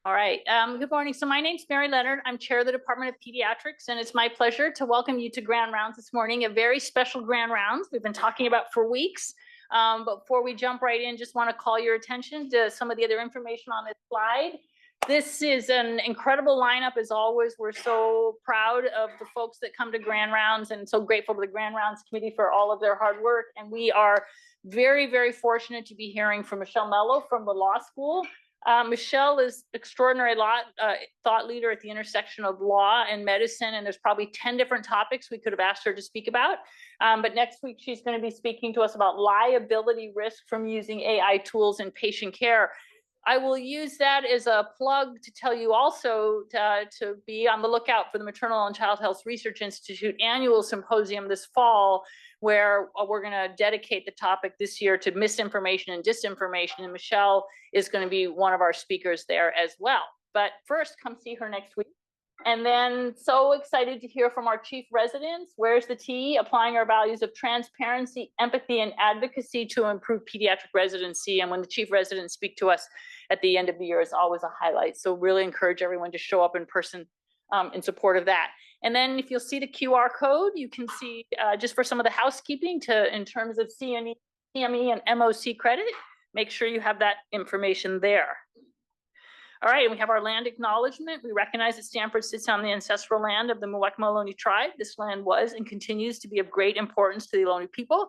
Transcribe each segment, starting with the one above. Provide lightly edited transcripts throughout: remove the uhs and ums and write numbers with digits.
All right. Good morning. So my name's Mary Leonard. I'm chair of the Department of Pediatrics, and it's my pleasure to welcome you to Grand Rounds this morning, a very special Grand Rounds we've been talking about for weeks. But before we jump right in, just want to call your attention to some of the other information on this slide. This is an incredible lineup, as always. We're so proud of the folks that come to Grand Rounds and so grateful to the Grand Rounds Committee for all of their hard work. And we are very, very fortunate to be hearing from Michelle Mello from the law school. Michelle is extraordinary thought leader at the intersection of law and medicine, and there's probably 10 different topics we could have asked her to speak about. But next week, she's going to be speaking to us about liability risk from using AI tools in patient care. I will use that as a plug to tell you also to be on the lookout for the Maternal and Child Health Research Institute annual symposium this fall, where we're going to dedicate the topic this year to misinformation and disinformation. And Michelle is going to be one of our speakers there as well. But first, come see her next week. And then so excited to hear from our chief residents. Where's the tea? Applying our values of transparency, empathy, and advocacy to improve pediatric residency. And when the chief residents speak to us at the end of the year, it's always a highlight. So really encourage everyone to show up in person in support of that. And then if you'll see the QR code, you can see just for some of the housekeeping in terms of CME and MOC credit, make sure you have that information there. All right, and we have our land acknowledgement. We recognize that Stanford sits on the ancestral land of the Muwekma Ohlone tribe. This land was and continues to be of great importance to the Ohlone people.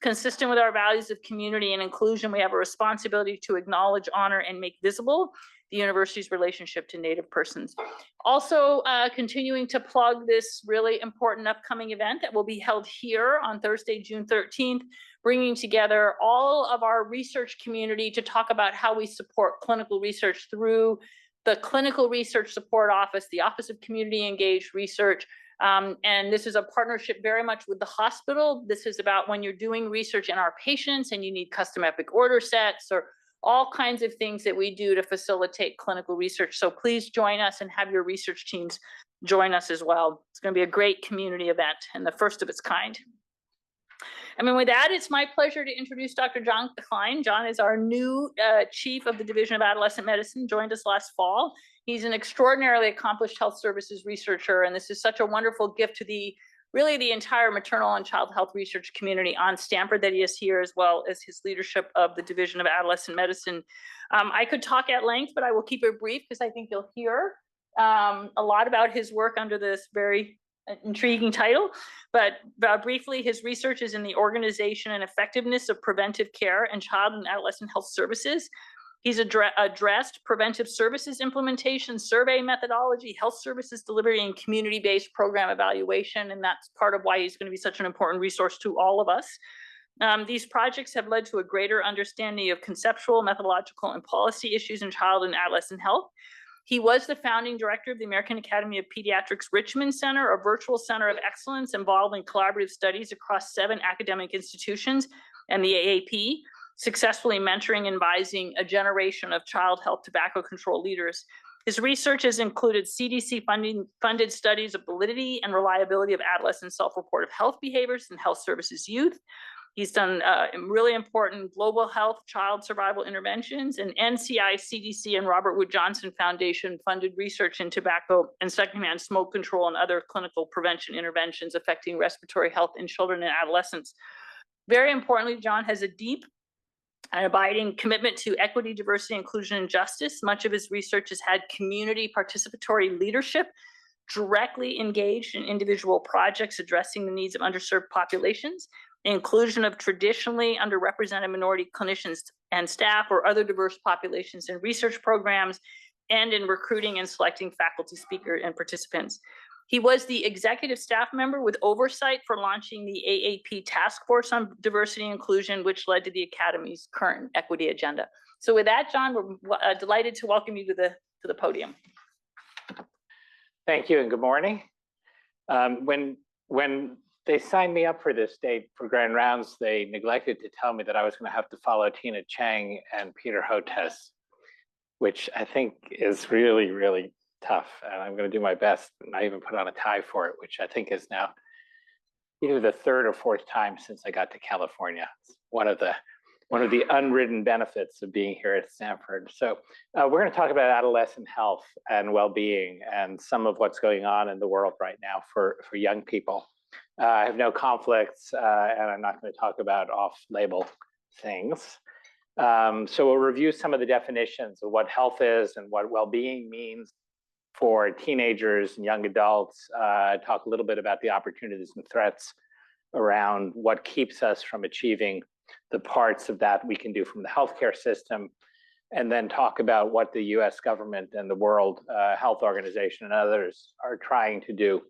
Consistent with our values of community and inclusion, we have a responsibility to acknowledge, honor, and make visible the university's relationship to Native persons. Also, continuing to plug this really important upcoming event that will be held here on Thursday, June 13th, bringing together all of our research community to talk about how we support clinical research through the Clinical Research Support Office, the Office of Community Engaged Research. And this is a partnership very much with the hospital. This is about when you're doing research in our patients and you need custom epic order sets or all kinds of things that we do to facilitate clinical research. So please join us and have your research teams join us as well. It's going to be a great community event and the first of its kind. I mean, with that, it's my pleasure to introduce Dr. John Klein. John is our new chief of the Division of Adolescent Medicine, joined us last fall. He's an extraordinarily accomplished health services researcher, and this is such a wonderful gift to really the entire maternal and child health research community on Stanford that he is here, as well as his leadership of the Division of Adolescent Medicine. I could talk at length, but I will keep it brief because I think you'll hear a lot about his work under this very intriguing title. But briefly, his research is in the organization and effectiveness of preventive care and child and adolescent health services. He's addressed preventive services implementation, survey methodology, health services delivery, and community-based program evaluation. And that's part of why he's going to be such an important resource to all of us. These projects have led to a greater understanding of conceptual, methodological, and policy issues in child and adolescent health. He was the founding director of the American Academy of Pediatrics Richmond Center, a virtual center of excellence involved in collaborative studies across 7 academic institutions and the AAP, successfully mentoring and advising a generation of child health tobacco control leaders. His research has included CDC funded studies of validity and reliability of adolescent self-reported health behaviors and health services youth. He's done really important global health child survival interventions, and NCI, CDC, and Robert Wood Johnson Foundation funded research in tobacco and secondhand smoke control and other clinical prevention interventions affecting respiratory health in children and adolescents. Very importantly, John has a deep and abiding commitment to equity, diversity, inclusion, and justice. Much of his research has had community participatory leadership, directly engaged in individual projects addressing the needs of underserved populations, inclusion of traditionally underrepresented minority clinicians and staff or other diverse populations in research programs, and in recruiting and selecting faculty, speakers, and participants. He was the executive staff member with oversight for launching the AAP Task Force on Diversity and Inclusion, which led to the Academy's current equity agenda. So with that, John, we're delighted to welcome you to the podium. Thank you and good morning. When they signed me up for this date for Grand Rounds, they neglected to tell me that I was going to have to follow Tina Chang and Peter Hotez, which I think is really, really tough. And I'm going to do my best. And I even put on a tie for it, which I think is now either the 3rd or 4th time since I got to California. It's one of the one of the unwritten benefits of being here at Stanford. So we're going to talk about adolescent health and well-being and some of what's going on in the world right now for young people. I have no conflicts, and I'm not going to talk about off-label things. So we'll review some of the definitions of what health is and what well-being means for teenagers and young adults, talk a little bit about the opportunities and threats around what keeps us from achieving the parts of that we can do from the healthcare system, and then talk about what the US government and the World Health Organization and others are trying to do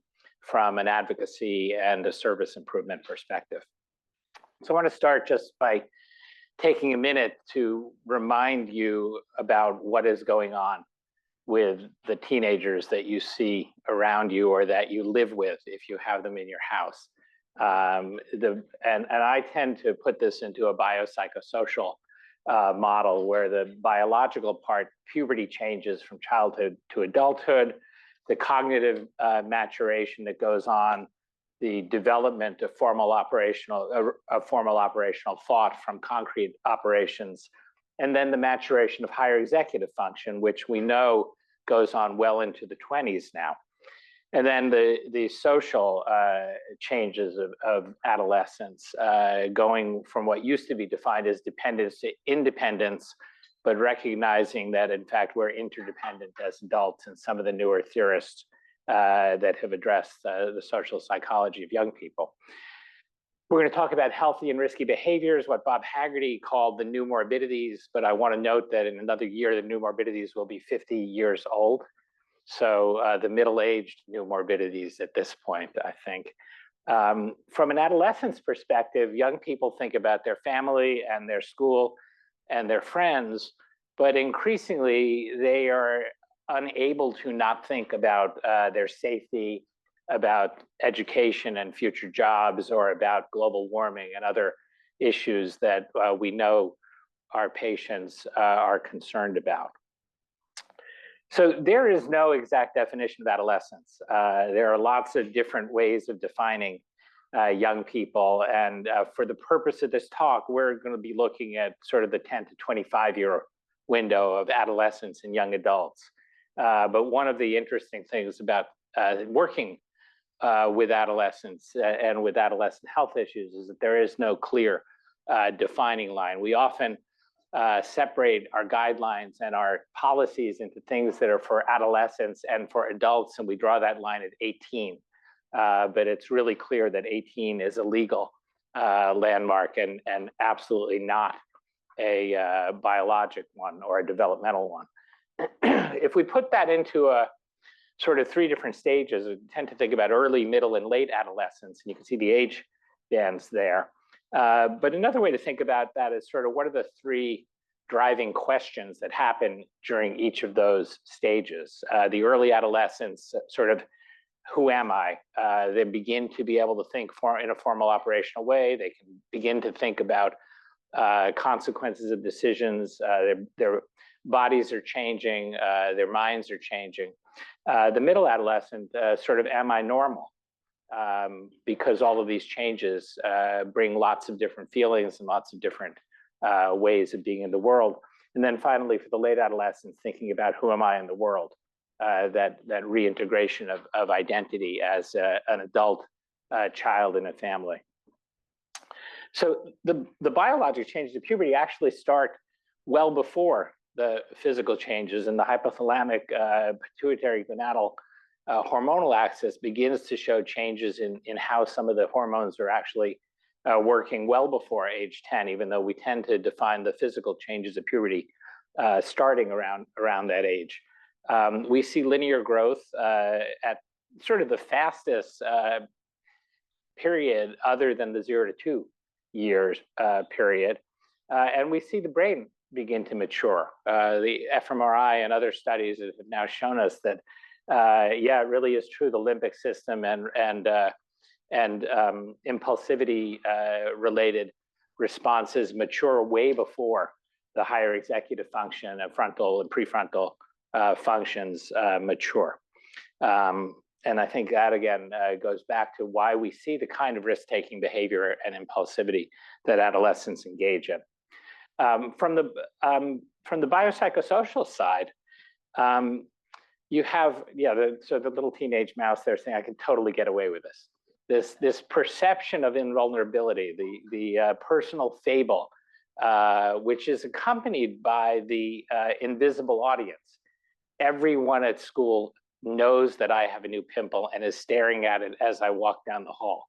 from an advocacy and a service improvement perspective. So I want to start just by taking a minute to remind you about what is going on with the teenagers that you see around you or that you live with if you have them in your house. And I tend to put this into a biopsychosocial model where the biological part, puberty changes from childhood to adulthood, the cognitive maturation that goes on, the development of formal operational thought from concrete operations, and then the maturation of higher executive function, which we know goes on well into the 20s now. And then the social changes of adolescence, going from what used to be defined as dependence to independence, but recognizing that in fact we're interdependent as adults, and some of the newer theorists that have addressed the social psychology of young people. We're going to talk about healthy and risky behaviors, what Bob Haggerty called the new morbidities, but I want to note that in another year, the new morbidities will be 50 years old. So the middle-aged new morbidities at this point, I think. From an adolescent's perspective, young people think about their family and their school and their friends, but increasingly they are unable to not think about their safety, about education and future jobs, or about global warming and other issues that we know our patients are concerned about. So there is no exact definition of adolescence. There are lots of different ways of defining young people. And for the purpose of this talk, we're going to be looking at sort of the 10 to 25-year window of adolescents and young adults. But one of the interesting things about working with adolescents and with adolescent health issues is that there is no clear defining line. We often separate our guidelines and our policies into things that are for adolescents and for adults, and we draw that line at 18. But it's really clear that 18 is a legal landmark and absolutely not a biologic one or a developmental one. If we put that into a sort of three different stages, we tend to think about early, middle, and late adolescence, and you can see the age bands there. But another way to think about that is sort of what are the three driving questions that happen during each of those stages. The early adolescents, sort of, who am I? They begin to be able to think in a formal operational way. They can begin to think about consequences of decisions. Their bodies are changing, their minds are changing. The middle adolescent, sort of, am I normal? Because all of these changes bring lots of different feelings and lots of different ways of being in the world. And then finally, for the late adolescents, thinking about who am I in the world, that reintegration of identity as an adult child in a family. So the biologic changes of puberty actually start well before the physical changes, and the hypothalamic pituitary gonadal hormonal axis begins to show changes in how some of the hormones are actually working well before age 10, even though we tend to define the physical changes of puberty starting around that age. We see linear growth at sort of the fastest period other than the 0 to 2 years period. And we see the brain begin to mature. The fMRI and other studies have now shown us that yeah, it really is true. The limbic system and impulsivity related responses mature way before the higher executive function and frontal and prefrontal functions mature. And I think that again goes back to why we see the kind of risk-taking behavior and impulsivity that adolescents engage in. From the biopsychosocial side, you have, so the little teenage mouse there saying, I can totally get away with this. This perception of invulnerability, the personal fable, which is accompanied by the invisible audience. Everyone at school knows that I have a new pimple and is staring at it as I walk down the hall.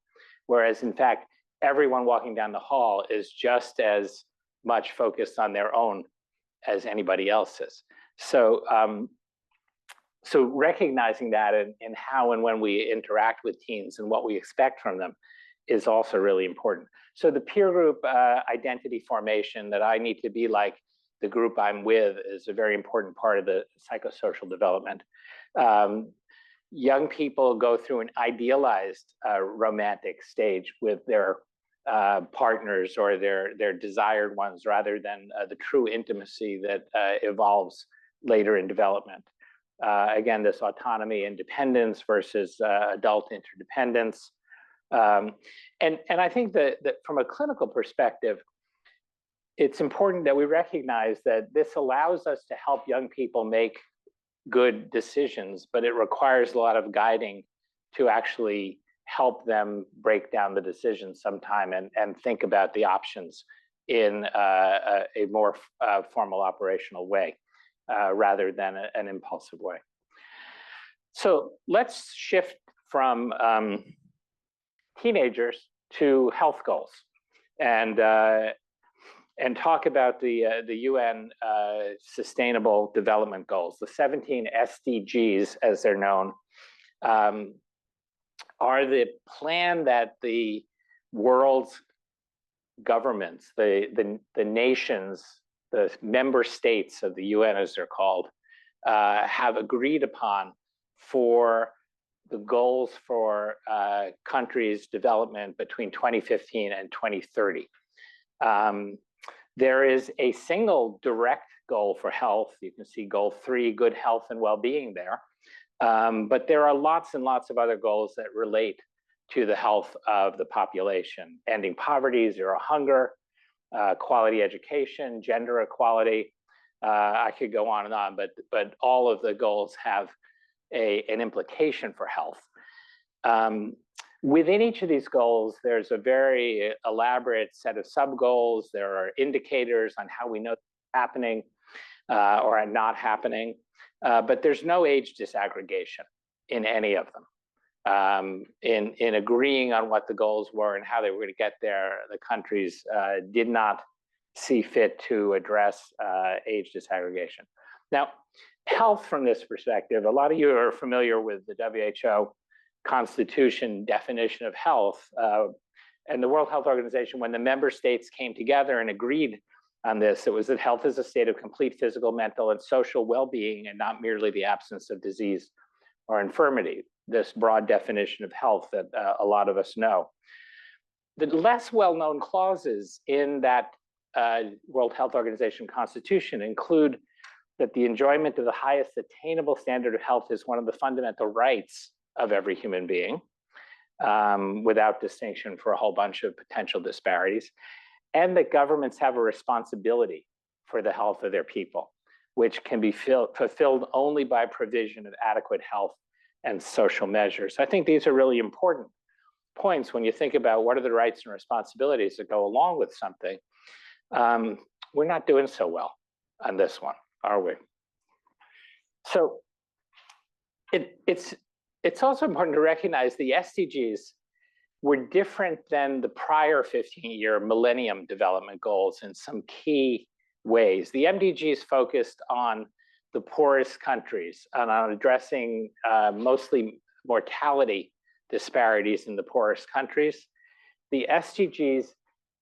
Whereas in fact, everyone walking down the hall is just as much focused on their own as anybody else is. So, so recognizing that in how and when we interact with teens and what we expect from them is also really important. So the peer group identity formation, that I need to be like the group I'm with, is a very important part of the psychosocial development. Young people go through an idealized romantic stage with their partners or their desired ones, rather than the true intimacy that evolves later in development. Again, this autonomy, independence versus adult interdependence. And I think that from a clinical perspective, it's important that we recognize that this allows us to help young people make good decisions, but it requires a lot of guiding to actually help them break down the decisions sometime and think about the options in a more formal operational way, rather than an impulsive way. So let's shift from teenagers to health goals, and talk about the UN Sustainable Development Goals. The 17 SDGs, as they're known, are the plan that the world's governments, the nations, the member states of the UN, as they're called, have agreed upon for the goals for countries' development between 2015 and 2030. There is a single direct goal for health. You can see goal 3, good health and well-being there. But there are lots and lots of other goals that relate to the health of the population: ending poverty, zero hunger, quality education, gender equality. I could go on and on, but all of the goals have an implication for health. Within each of these goals, there's a very elaborate set of sub-goals. There are indicators on how we know it's happening or not happening, but there's no age disaggregation in any of them. In agreeing on what the goals were and how they were going to get there, the countries did not see fit to address age disaggregation. Now, health from this perspective, a lot of you are familiar with the WHO Constitution definition of health, and the World Health Organization, when the member states came together and agreed on this, it was that health is a state of complete physical, mental, and social well-being, and not merely the absence of disease or infirmity. This broad definition of health that a lot of us know. The less well-known clauses in that World Health Organization Constitution include that the enjoyment of the highest attainable standard of health is one of the fundamental rights of every human being, without distinction for a whole bunch of potential disparities, and that governments have a responsibility for the health of their people, which can be fulfilled only by provision of adequate health and social measures. I think these are really important points when you think about what are the rights and responsibilities that go along with something. We're not doing so well on this one, are we? So it's also important to recognize the SDGs were different than the prior 15-year Millennium Development Goals in some key ways. The MDGs focused on the poorest countries and on addressing mostly mortality disparities in the poorest countries. The SDGs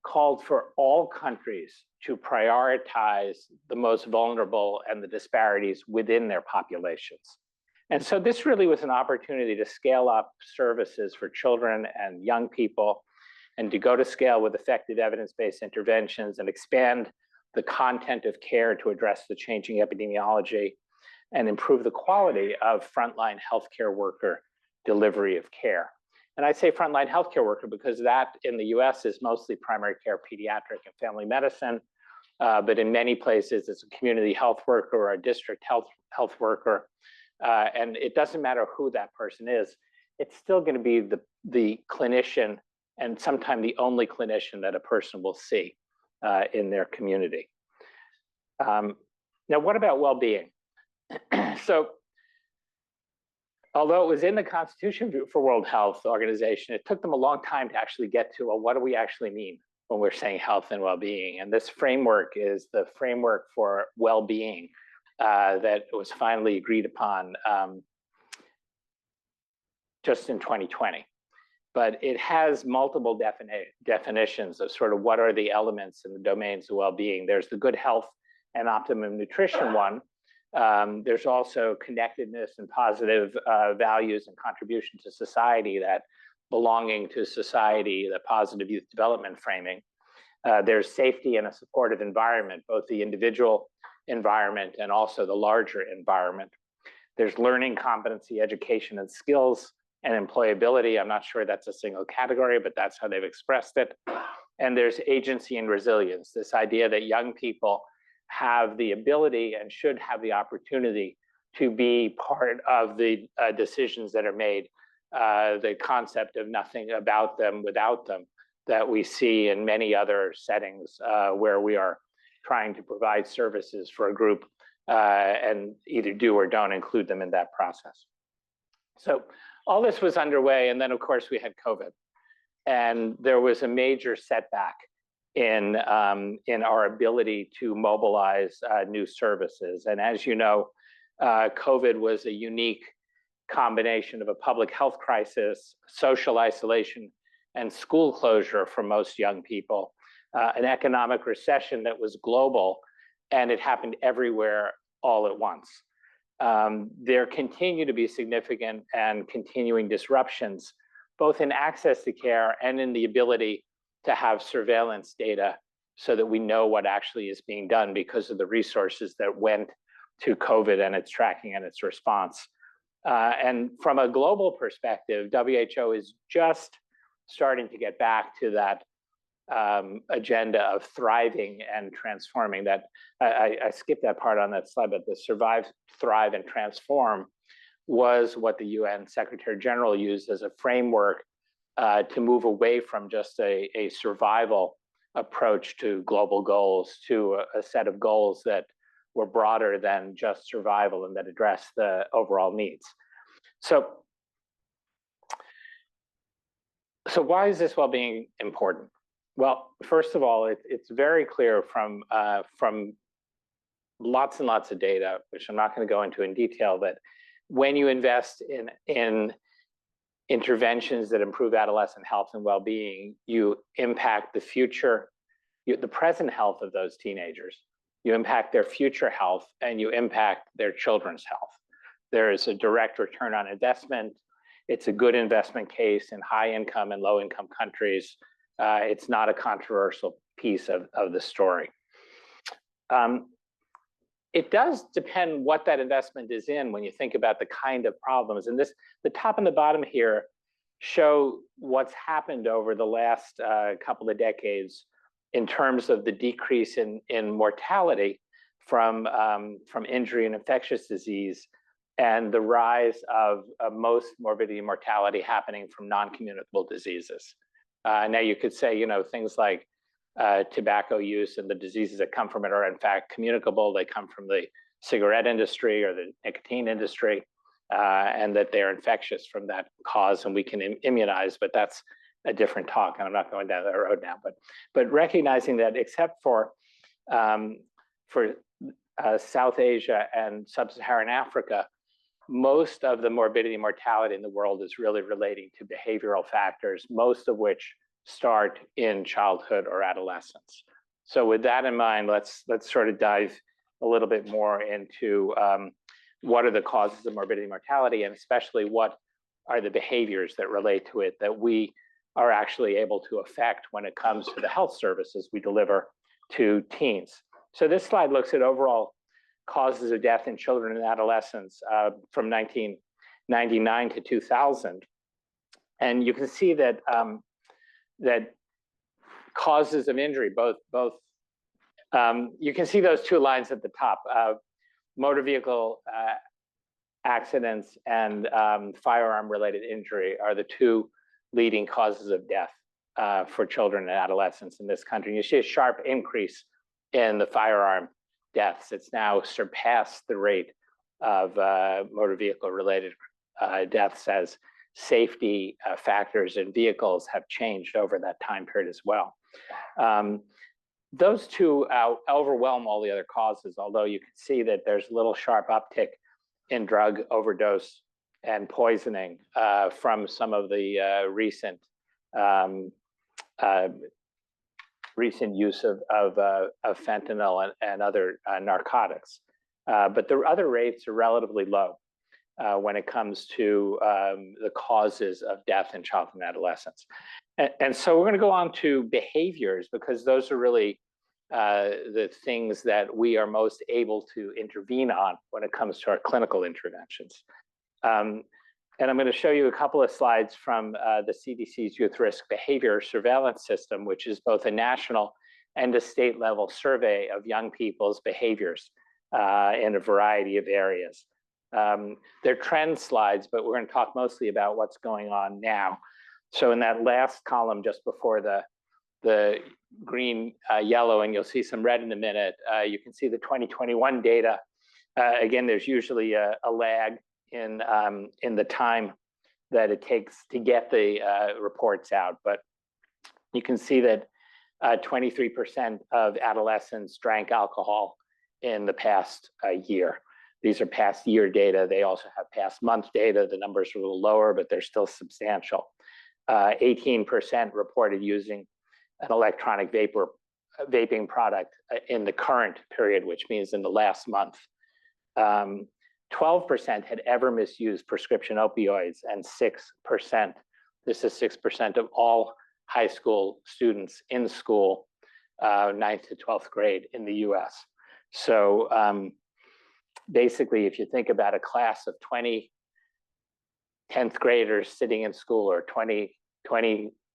called for all countries to prioritize the most vulnerable and the disparities within their populations. And so this really was an opportunity to scale up services for children and young people, and to go to scale with effective evidence-based interventions and expand the content of care to address the changing epidemiology and improve the quality of frontline healthcare worker delivery of care. And I say frontline healthcare worker because that in the US is mostly primary care, pediatric, and family medicine. but in many places it's a community health worker or a district health worker. And it doesn't matter who that person is, it's still going to be the clinician, and sometimes the only clinician that a person will see in their community. Now, what about well-being? So, although it was in the Constitution for World Health Organization, it took them a long time to actually get to, well, what do we actually mean when we're saying health and well-being? And this framework is the framework for well-being that was finally agreed upon just in 2020. But it has multiple definitions of sort of what are the elements and the domains of well-being. There's the good health and optimum nutrition one. There's also connectedness and positive values and contribution to society, that belonging to society, the positive youth development framing. There's safety and a supportive environment, both the individual environment and also the larger environment. There's learning, competency, education, and skills, and employability. I'm not sure that's a single category, but that's how they've expressed it. And there's agency and resilience, this idea that young people have the ability and should have the opportunity to be part of the decisions that are made, the concept of nothing about them without them that we see in many other settings where we are trying to provide services for a group and either do or don't include them in that process. So all this was underway, and then of course we had COVID, and there was a major setback in our ability to mobilize new services. And as you know, COVID was a unique combination of a public health crisis, social isolation, and school closure for most young people, an economic recession that was global, and it happened everywhere all at once. There continue to be significant and continuing disruptions, both in access to care and in the ability to have surveillance data so that we know what actually is being done because of the resources that went to COVID and its tracking and its response. And from a global perspective, WHO is just starting to get back to that agenda of thriving and transforming. That I skipped that part on that slide, but the survive, thrive, and transform was what the UN Secretary General used as a framework to move away from just a survival approach to global goals to a set of goals that were broader than just survival and that address the overall needs. So why is this well-being important? Well, first of all, it's very clear from lots and lots of data, which I'm not going to go into in detail, that when you invest in interventions that improve adolescent health and well-being, you impact the future, the present health of those teenagers, you impact their future health, and you impact their children's health. There is a direct return on investment. It's a good investment case in high income and low income countries. It's not a controversial piece of the story. It does depend what that investment is in when you think about the kind of problems. And the top and the bottom here show what's happened over the last couple of decades in terms of the decrease in mortality from injury and infectious disease, and the rise of most morbidity and mortality happening from non-communicable diseases. Now you could say, things like tobacco use and the diseases that come from it are in fact communicable. They come from the cigarette industry or the nicotine industry, and that they're infectious from that cause, and we can immunize, but that's a different talk, and I'm not going down that road now. But recognizing that except for South Asia and sub-Saharan Africa, most of the morbidity and mortality in the world is really relating to behavioral factors, most of which start in childhood or adolescence. So with that in mind, let's sort of dive a little bit more into what are the causes of morbidity and mortality, and especially what are the behaviors that relate to it that we are actually able to affect when it comes to the health services we deliver to teens. So this slide looks at overall causes of death in children and adolescents from 1999 to 2000. And you can see that that causes of injury, both You can see those two lines at the top. Motor vehicle accidents and firearm-related injury are the two leading causes of death for children and adolescents in this country. You see a sharp increase in the firearm deaths. It's now surpassed the rate of motor vehicle-related deaths as safety factors in vehicles have changed over that time period as well. Those two overwhelm all the other causes, although you can see that there's a little sharp uptick in drug overdose and poisoning from some of the recent use of fentanyl and other narcotics. But the other rates are relatively low when it comes to the causes of death in childhood and adolescence. And so we're going to go on to behaviors, because those are really the things that we are most able to intervene on when it comes to our clinical interventions. And I'm going to show you a couple of slides from the CDC's Youth Risk Behavior Surveillance System, which is both a national and a state level survey of young people's behaviors in a variety of areas. They're trend slides, but we're going to talk mostly about what's going on now. So in that last column, just before the green, yellow, and you'll see some red in a minute, you can see the 2021 data. Again, there's usually a lag in the time that it takes to get the reports out. But you can see that 23% of adolescents drank alcohol in the past year. These are past year data. They also have past month data. The numbers are a little lower, but they're still substantial. 18% reported using an electronic vaping product in the current period, which means in the last month. 12% had ever misused prescription opioids, and 6%, this is 6% of all high school students in school, 9th to 12th grade in the US. So basically, if you think about a class of 20 10th graders sitting in school, or 20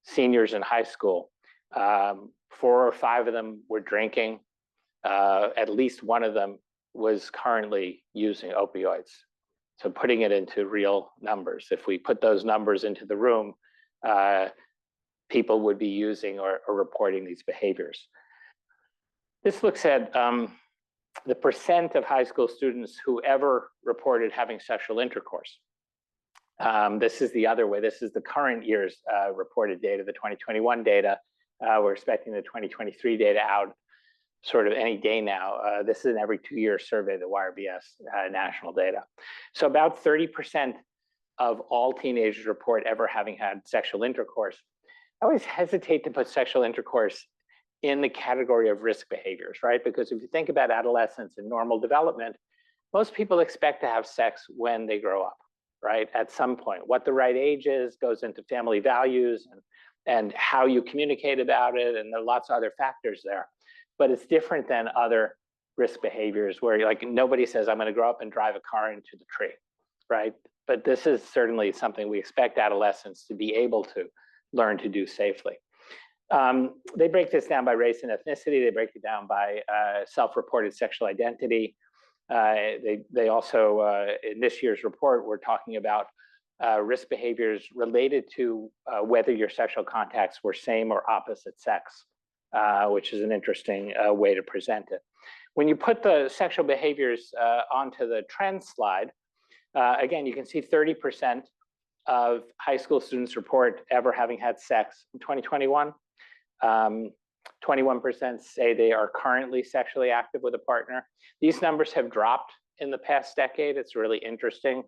seniors in high school, 4 or 5 of them were drinking. At least one of them was currently using opioids. So putting it into real numbers, if we put those numbers into the room, people would be using or reporting these behaviors. This looks at the percent of high school students who ever reported having sexual intercourse. This is the other way. This is the current year's reported data, the 2021 data. We're expecting the 2023 data out sort of any day now. This is an every 2-year survey, the YRBS national data. So about 30% of all teenagers report ever having had sexual intercourse. I always hesitate to put sexual intercourse in the category of risk behaviors, right? Because if you think about adolescence and normal development, most people expect to have sex when they grow up, right? At some point. What the right age is goes into family values and how you communicate about it, and there are lots of other factors there. But it's different than other risk behaviors where you're like, nobody says, I'm going to grow up and drive a car into the tree, right? But this is certainly something we expect adolescents to be able to learn to do safely. They break this down by race and ethnicity. They break it down by self-reported sexual identity. They also, in this year's report, we're talking about risk behaviors related to whether your sexual contacts were same or opposite sex, which is an interesting way to present it. When you put the sexual behaviors onto the trend slide, again, you can see 30% of high school students report ever having had sex in 2021. 21% say they are currently sexually active with a partner. These numbers have dropped in the past decade. It's a really interesting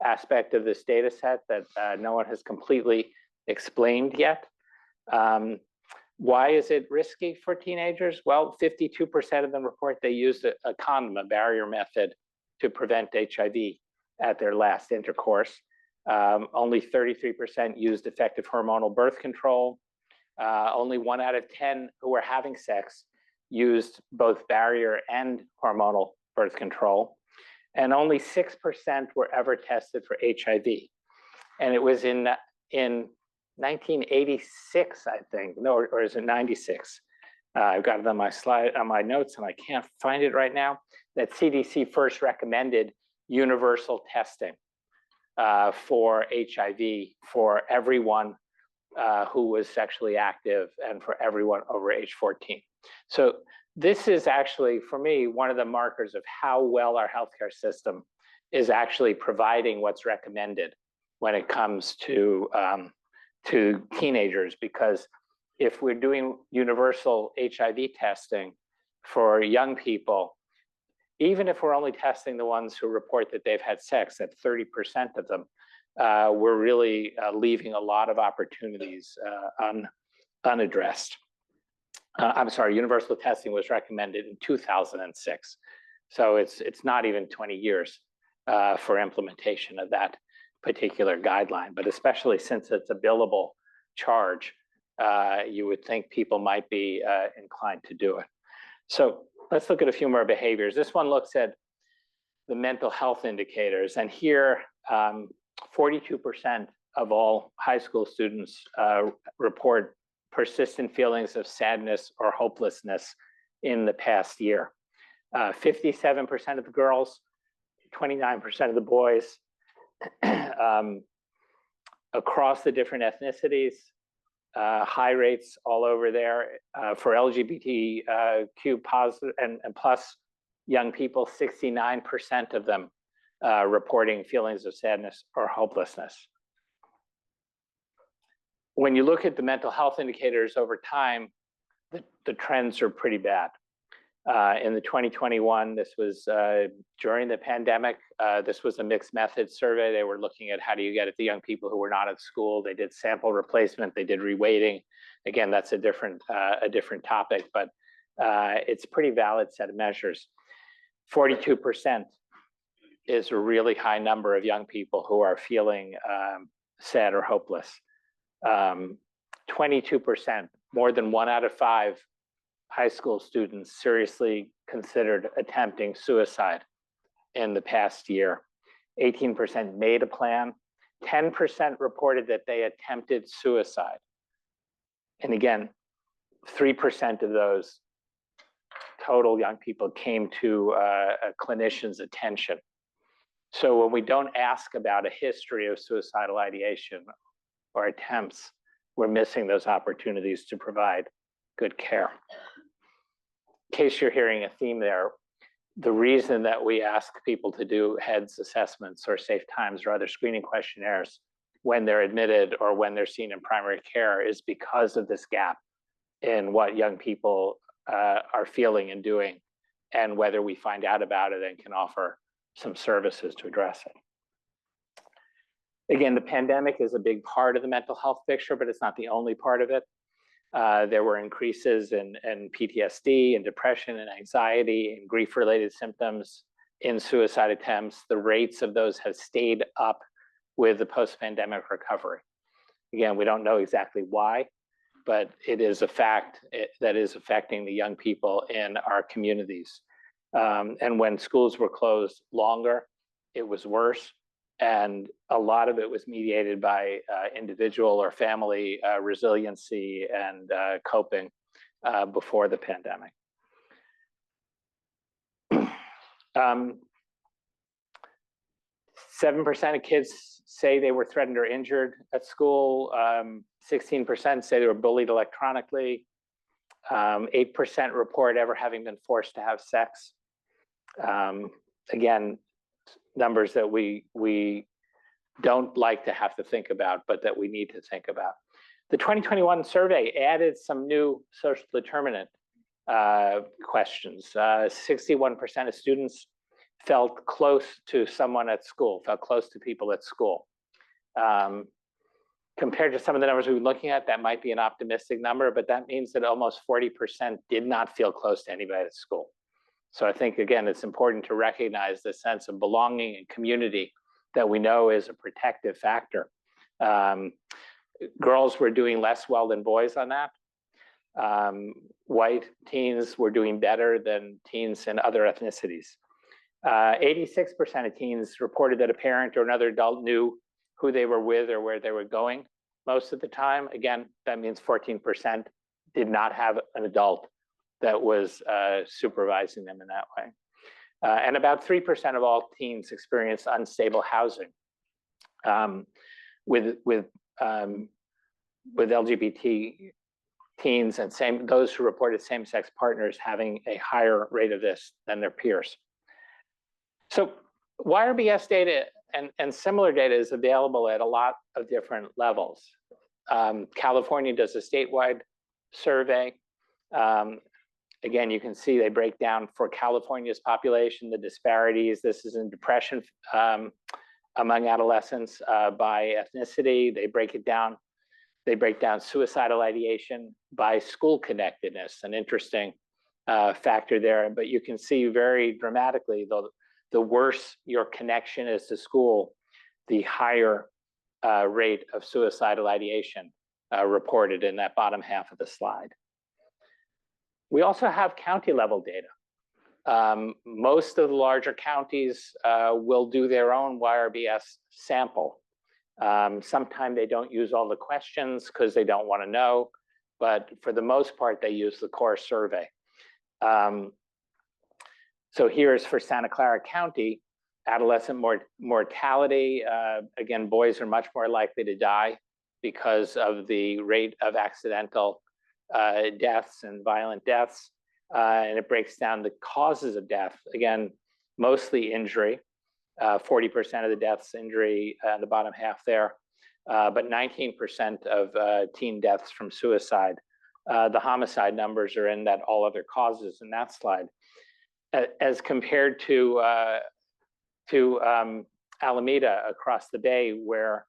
aspect of this data set that no one has completely explained yet. Why is it risky for teenagers? Well, 52% of them report they used a condom, a barrier method, to prevent HIV at their last intercourse. Only 33% used effective hormonal birth control. Only 1 out of 10 who were having sex used both barrier and hormonal birth control. And only 6% were ever tested for HIV. And it was in 1986, I think, no, or is it 96, I've got it on my slide, on my notes, and I can't find it right now, that CDC first recommended universal testing for HIV for everyone who was sexually active and for everyone over age 14. So this is actually, for me, one of the markers of how well our healthcare system is actually providing what's recommended when it comes to teenagers, because if we're doing universal HIV testing for young people, even if we're only testing the ones who report that they've had sex, at 30% of them, we're really leaving a lot of opportunities unaddressed. I'm sorry, universal testing was recommended in 2006. So it's not even 20 years for implementation of that particular guideline, but especially since it's a billable charge, you would think people might be inclined to do it. So let's look at a few more behaviors. This one looks at the mental health indicators, and here 42% of all high school students report persistent feelings of sadness or hopelessness in the past year. 57% of the girls, 29% of the boys, across the different ethnicities, high rates all over there. For LGBTQ positive and plus young people, 69% of them reporting feelings of sadness or hopelessness. When you look at the mental health indicators over time, the trends are pretty bad. In the 2021, this was during the pandemic, this was a mixed method survey. They were looking at how do you get at the young people who were not at school. They did sample replacement, they did reweighting. Again, that's a different topic, but it's a pretty valid set of measures. 42% is a really high number of young people who are feeling sad or hopeless. 22%, more than 1 out of 5 high school students seriously considered attempting suicide in the past year. 18% made a plan. 10% reported that they attempted suicide. And again, 3% of those total young people came to a clinician's attention. So when we don't ask about a history of suicidal ideation or attempts, we're missing those opportunities to provide good care. In case you're hearing a theme there, the reason that we ask people to do HEDS assessments or safe times or other screening questionnaires when they're admitted or when they're seen in primary care is because of this gap in what young people are feeling and doing, and whether we find out about it and can offer some services to address it. Again, the pandemic is a big part of the mental health picture, but it's not the only part of it. There were increases in PTSD and depression and anxiety and grief-related symptoms in suicide attempts. The rates of those have stayed up with the post-pandemic recovery. Again, we don't know exactly why, but it is a fact that is affecting the young people in our communities. And when schools were closed longer, it was worse. And a lot of it was mediated by individual or family resiliency and coping before the pandemic. 7% of kids say they were threatened or injured at school. 16% say they were bullied electronically. 8% report ever having been forced to have sex. Again, numbers that we don't like to have to think about, but that we need to think about. The 2021 survey added some new social determinant questions. 61% of students felt close to someone at school, felt close to people at school. Compared to some of the numbers we were looking at, that might be an optimistic number, but that means that almost 40% did not feel close to anybody at school. So I think, again, it's important to recognize the sense of belonging and community that we know is a protective factor. Girls were doing less well than boys on that. White teens were doing better than teens in other ethnicities. 86% of teens reported that a parent or another adult knew who they were with or where they were going most of the time. Again, that means 14% did not have an adult that was supervising them in that way. And about 3% of all teens experience unstable housing, with LGBT teens and those who reported same-sex partners having a higher rate of this than their peers. So YRBS data and similar data is available at a lot of different levels. California does a statewide survey. Again, you can see they break down for California's population, the disparities. This is in depression among adolescents by ethnicity. They break it down. They break down suicidal ideation by school connectedness, an interesting factor there. But you can see very dramatically, the worse your connection is to school, the higher rate of suicidal ideation reported in that bottom half of the slide. We also have county level data. Most of the larger counties will do their own YRBS sample. Sometimes they don't use all the questions because they don't want to know, but for the most part, they use the core survey. So here's for Santa Clara County, adolescent mortality. Again, boys are much more likely to die because of the rate of accidental deaths and violent deaths. And it breaks down the causes of death. Again, mostly injury. 40% of the deaths injury the bottom half there, but 19% of teen deaths from suicide. The homicide numbers are in that all other causes in that slide. As compared to Alameda across the bay, where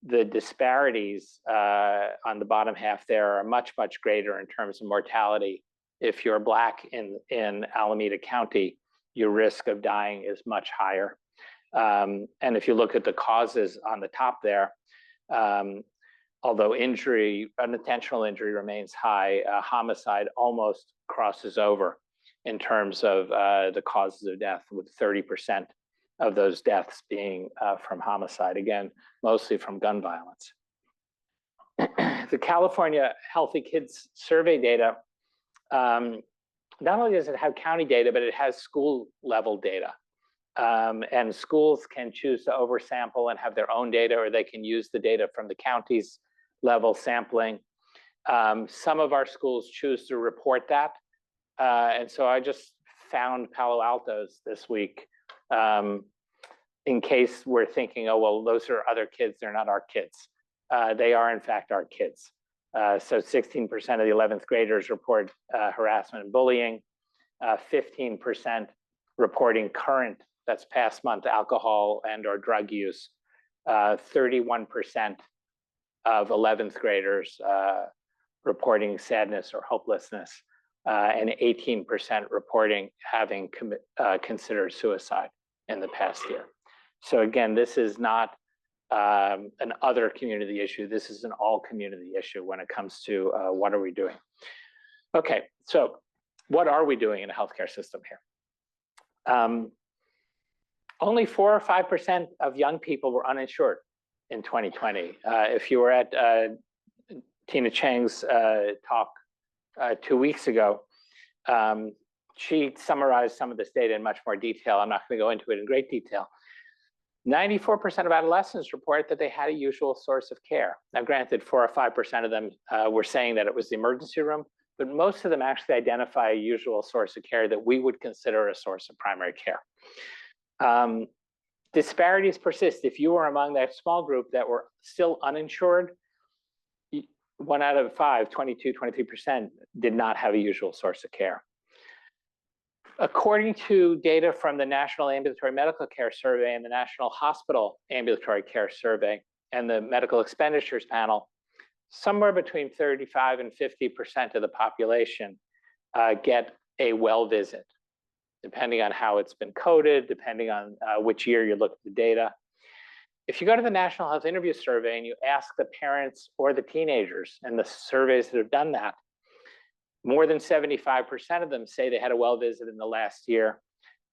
the disparities on the bottom half there are much, much greater in terms of mortality. If you're Black in Alameda County, your risk of dying is much higher. And if you look at the causes on the top there, although injury, unintentional injury remains high, homicide almost crosses over in terms of the causes of death, with 30% of those deaths being from homicide, again, mostly from gun violence. The California Healthy Kids Survey data, not only does it have county data, but it has school level data. And schools can choose to oversample and have their own data, or they can use the data from the county's level sampling. Some of our schools choose to report that. And so I just found Palo Alto's this week, in case we're thinking, oh, well, those are other kids, they're not our kids. They are, in fact, our kids. So 16% of the 11th graders report harassment and bullying, 15% reporting current, that's past month, alcohol and or drug use, 31% of 11th graders reporting sadness or hopelessness, and 18% reporting having considered suicide in the past year. So again, this is not an other community issue. This is an all community issue when it comes to what are we doing. Okay, so what are we doing in the healthcare system here? Only 4 or 5% of young people were uninsured in 2020. If you were at Tina Chang's talk 2 weeks ago, she summarized some of this data in much more detail. I'm not going to go into it in great detail. 94% of adolescents report that they had a usual source of care. Now, granted, 4 or 5% of them were saying that it was the emergency room, but most of them actually identify a usual source of care that we would consider a source of primary care. Disparities persist. If you were among that small group that were still uninsured, 1 out of 5, 22, 23% did not have a usual source of care. According to data from the National Ambulatory Medical Care Survey and the National Hospital Ambulatory Care Survey and the Medical Expenditures Panel, somewhere between 35 and 50% of the population get a well visit, depending on how it's been coded, depending on which year you look at the data. If you go to the National Health Interview Survey and you ask the parents or the teenagers, and the surveys that have done that, more than 75% of them say they had a well visit in the last year,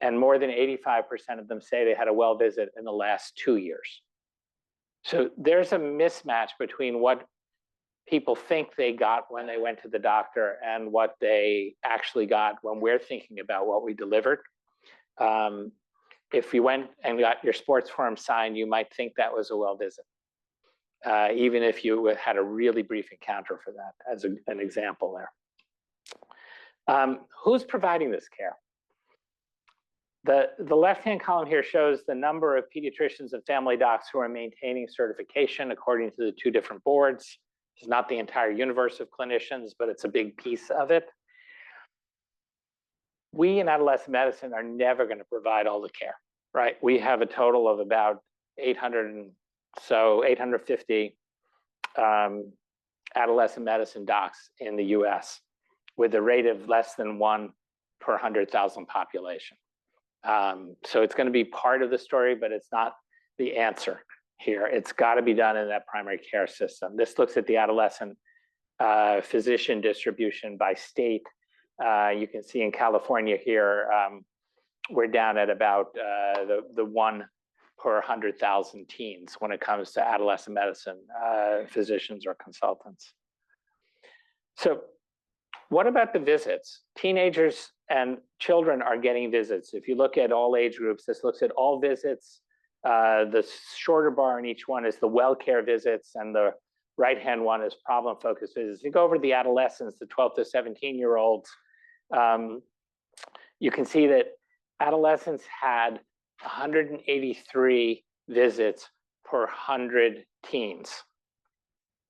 and more than 85% of them say they had a well visit in the last 2 years. So there's a mismatch between what people think they got when they went to the doctor and what they actually got when we're thinking about what we delivered. If you went and got your sports form signed, you might think that was a well visit, even if you had a really brief encounter for that, as an example there. Who's providing this care? The left-hand column here shows the number of pediatricians and family docs who are maintaining certification according to the two different boards. It's not the entire universe of clinicians, but it's a big piece of it. We in adolescent medicine are never going to provide all the care, right? We have a total of about 850 adolescent medicine docs in the US with a rate of less than 1 per 100,000 population. So it's going to be part of the story, but it's not the answer here. It's got to be done in that primary care system. This looks at the adolescent physician distribution by state. You can see in California here, we're down at about the 1 per 100,000 teens when it comes to adolescent medicine physicians or consultants. So what about the visits? Teenagers and children are getting visits. If you look at all age groups, this looks at all visits. The shorter bar in each one is the well care visits, and the right-hand one is problem-focused visits. You go over to the adolescents, the 12 to 17-year-olds, you can see that adolescents had 183 visits per 100 teens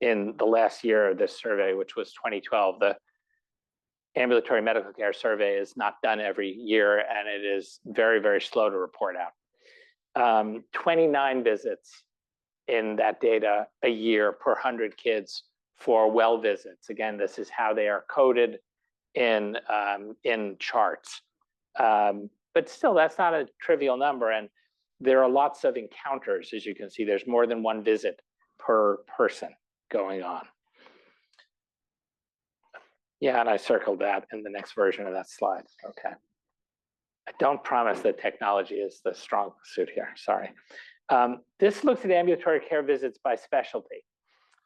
in the last year of this survey, which was 2012. The ambulatory medical care survey is not done every year, and it is very, very slow to report out. 29 visits in that data a year per 100 kids for well visits. Again, this is how they are coded in charts. But still, that's not a trivial number. And there are lots of encounters. As you can see, there's more than one visit per person going on. Yeah, and I circled that in the next version of that slide. Okay. I don't promise that technology is the strong suit here, sorry. This looks at ambulatory care visits by specialty.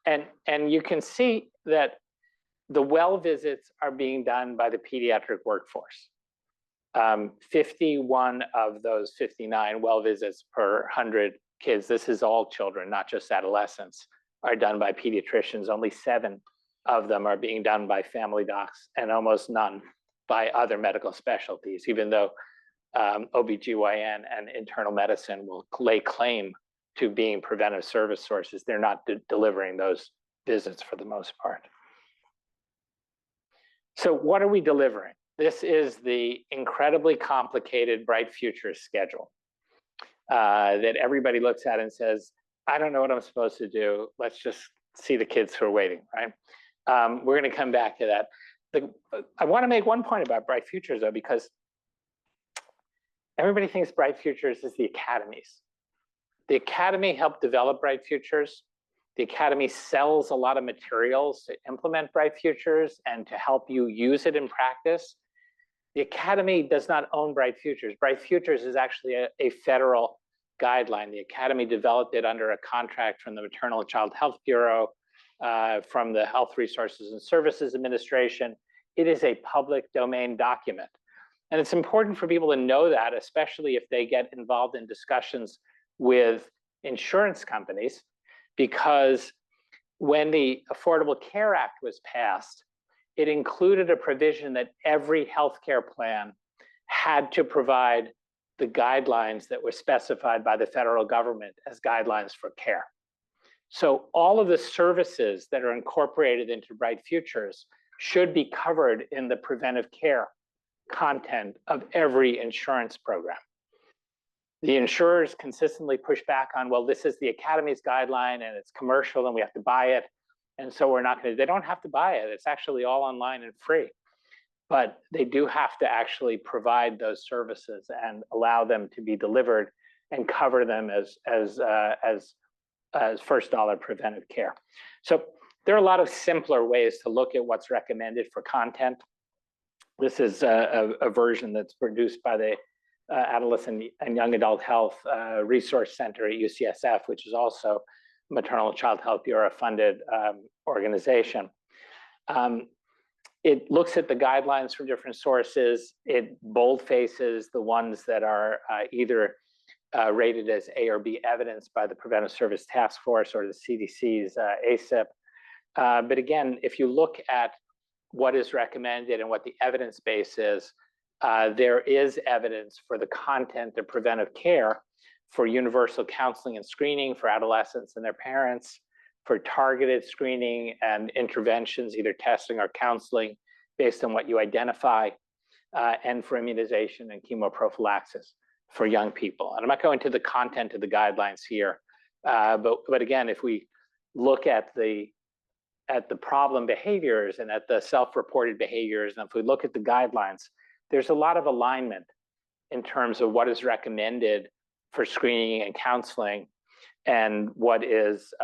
And you can see that the well visits are being done by the pediatric workforce. 51 of those 59 well visits per 100 kids, this is all children, not just adolescents, are done by pediatricians. Only 7 of them are being done by family docs, and almost none by other medical specialties, even though OBGYN and internal medicine will lay claim to being preventive service sources. They're not delivering those visits for the most part. So what are we delivering? This is the incredibly complicated Bright Futures schedule that everybody looks at and says, I don't know what I'm supposed to do. Let's just see the kids who are waiting, right? We're going to come back to that. I want to make one point about Bright Futures, though, because everybody thinks Bright Futures is the academies. The academy helped develop Bright Futures. The academy sells a lot of materials to implement Bright Futures and to help you use it in practice. The academy does not own Bright Futures. Bright Futures is actually a federal guideline. The academy developed it under a contract from the Maternal and Child Health Bureau, from the Health Resources and Services Administration. It is a public domain document. And it's important for people to know that, especially if they get involved in discussions with insurance companies, because when the Affordable Care Act was passed, it included a provision that every healthcare plan had to provide the guidelines that were specified by the federal government as guidelines for care. So all of the services that are incorporated into Bright Futures should be covered in the preventive care content of every insurance program. The insurers consistently push back on, well, this is the academy's guideline and it's commercial and we have to buy it. And so we're not going to, they don't have to buy it. It's actually all online and free. But they do have to actually provide those services and allow them to be delivered and cover them as first dollar preventive care. So there are a lot of simpler ways to look at what's recommended for content. This is a version that's produced by the Adolescent and Young Adult Health Resource Center at UCSF, which is also Maternal Child Health Bureau funded organization. It looks at the guidelines from different sources. It boldfaces the ones that are either rated as A or B evidence by the Preventive Service Task Force or the CDC's ACIP. But again, if you look at what is recommended and what the evidence base is, there is evidence for the content of preventive care for universal counseling and screening for adolescents and their parents, for targeted screening and interventions, either testing or counseling based on what you identify, and for immunization and chemoprophylaxis for young people. And I'm not going to the content of the guidelines here, but again, if we look at the problem behaviors and at the self-reported behaviors, and if we look at the guidelines, there's a lot of alignment in terms of what is recommended for screening and counseling and what is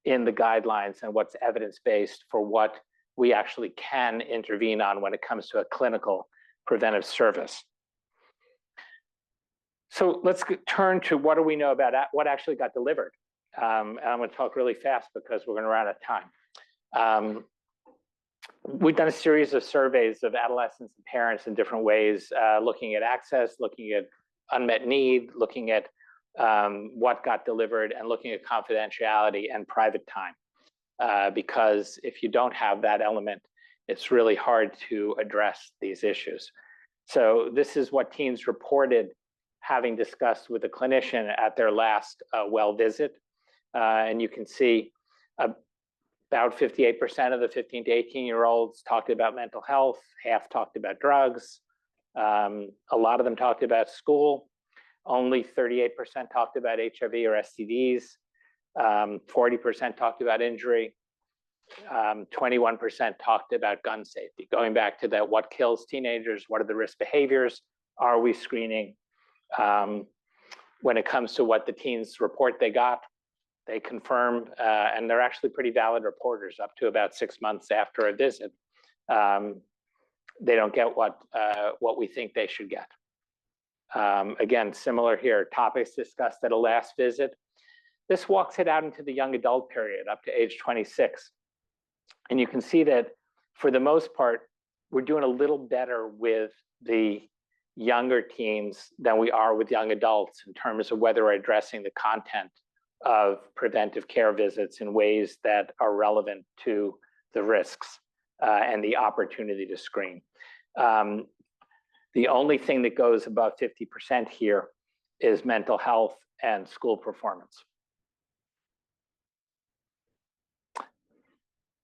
in the guidelines and what's evidence-based for what we actually can intervene on when it comes to a clinical preventive service. So let's turn to what do we know about what actually got delivered. And I'm going to talk really fast because we're going to run out of time. We've done a series of surveys of adolescents and parents in different ways, looking at access, looking at unmet need, looking at what got delivered, and looking at confidentiality and private time. Because if you don't have that element, it's really hard to address these issues. So this is what teens reported having discussed with a clinician at their last well visit. And you can see about 58% of the 15 to 18-year-olds talked about mental health, half talked about drugs. A lot of them talked about school. Only 38% talked about HIV or STDs. 40% talked about injury. 21% talked about gun safety. Going back to that, what kills teenagers? What are the risk behaviors? Are we screening? When it comes to what the teens report they got, they confirm, and they're actually pretty valid reporters up to about 6 months after a visit. They don't get what we think they should get. Again, similar here, topics discussed at a last visit. This walks it out into the young adult period up to age 26. And you can see that for the most part, we're doing a little better with the younger teens than we are with young adults in terms of whether we're addressing the content of preventive care visits in ways that are relevant to the risks and the opportunity to screen. The only thing that goes above 50% here is mental health and school performance.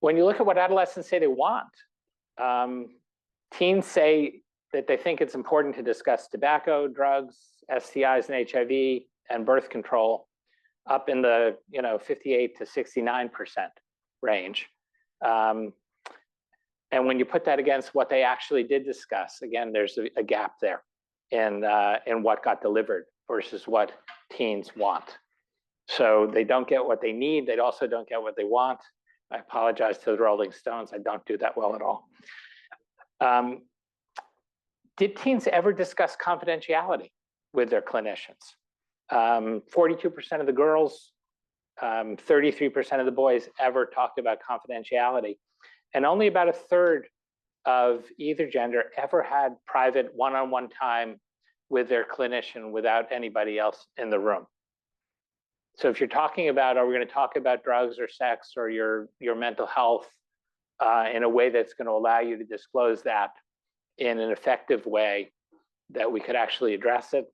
When you look at what adolescents say they want, teens say that they think it's important to discuss tobacco, drugs, STIs and HIV, and birth control up in the 58 to 69% range. And when you put that against what they actually did discuss, again, there's a gap there in what got delivered versus what teens want. So they don't get what they need. They also don't get what they want. I apologize to the Rolling Stones. I don't do that well at all. Did teens ever discuss confidentiality with their clinicians? 42% of the girls, 33% of the boys ever talked about confidentiality. And only about a third of either gender ever had private one-on-one time with their clinician without anybody else in the room. So if you're talking about, are we going to talk about drugs or sex or your mental health in a way that's going to allow you to disclose that in an effective way that we could actually address it,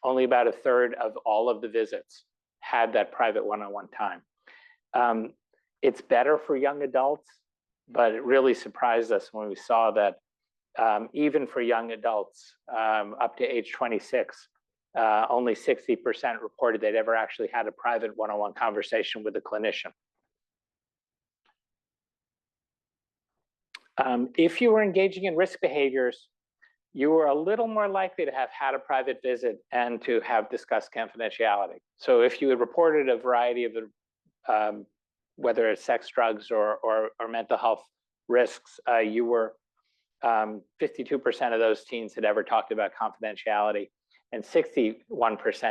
only about a third of all of the visits had that private one-on-one time. It's better for young adults, but it really surprised us when we saw that even for young adults up to age 26, only 60% reported they'd ever actually had a private one-on-one conversation with a clinician. If you were engaging in risk behaviors, you were a little more likely to have had a private visit and to have discussed confidentiality. So if you had reported a variety of the, whether it's sex, drugs, or mental health risks, you were 52% of those teens had ever talked about confidentiality, and 61%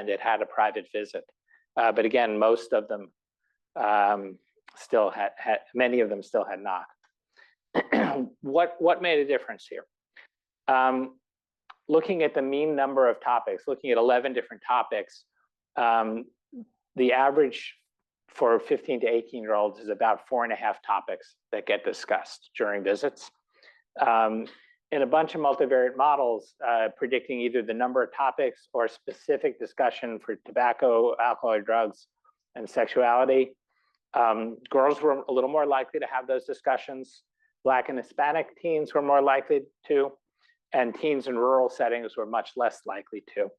had had a private visit. But again, most of them still had many of them still had not. What made a difference here? Looking at the mean number of topics, looking at 11 different topics, the average for 15 to 18-year-olds is about 4.5 topics that get discussed during visits. In a bunch of multivariate models, predicting either the number of topics or specific discussion for tobacco, alcohol, or drugs, and sexuality, girls were a little more likely to have those discussions. Black and Hispanic teens were more likely to, and teens in rural settings were much less likely to.